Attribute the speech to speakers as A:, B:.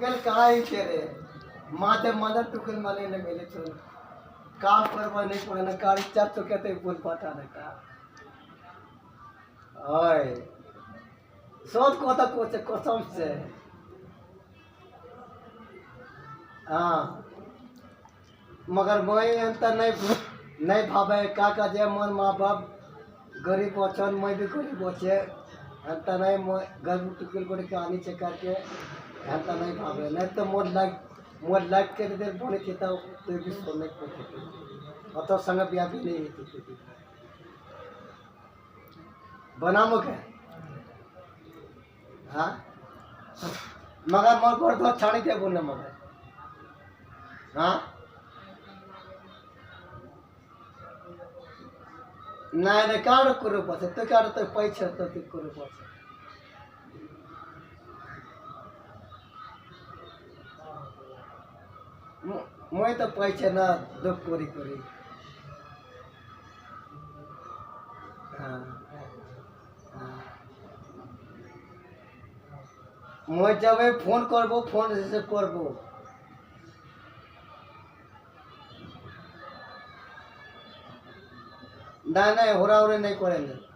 A: टुकेल कहाँ तेरे माथे मदर टुकेल माने ने मिले चल काम करवा नहीं पड़े ना गाड़ी चार तो कहते बोल पाता ना का ओए सोच को तो कोच कसम से हाँ मगर मैं अंत नहीं भावे काका जे मन माँ बाप गरीब बचन मैं भी गरीब बचे अंत नहीं घर टुकेल को कहानी चेक करके अंत नहीं भावे नहीं तो मोर लाइफ के देर बने थी तो भी सोने को थी अत संग ब्याह भी नहीं थी बनामो के हाँ मगर मोर घर तो छाड़ी थे बोलने मगर हाँ नहीं नहीं कार करो पासे तो कार तो पैसे तो तू करो पासे मैं तो पैसे ना दुख कोरी कोरी हाँ मैं जब फोन करबो फोन रिसीव करबो नहीं नहीं होरा नहीं करेंगे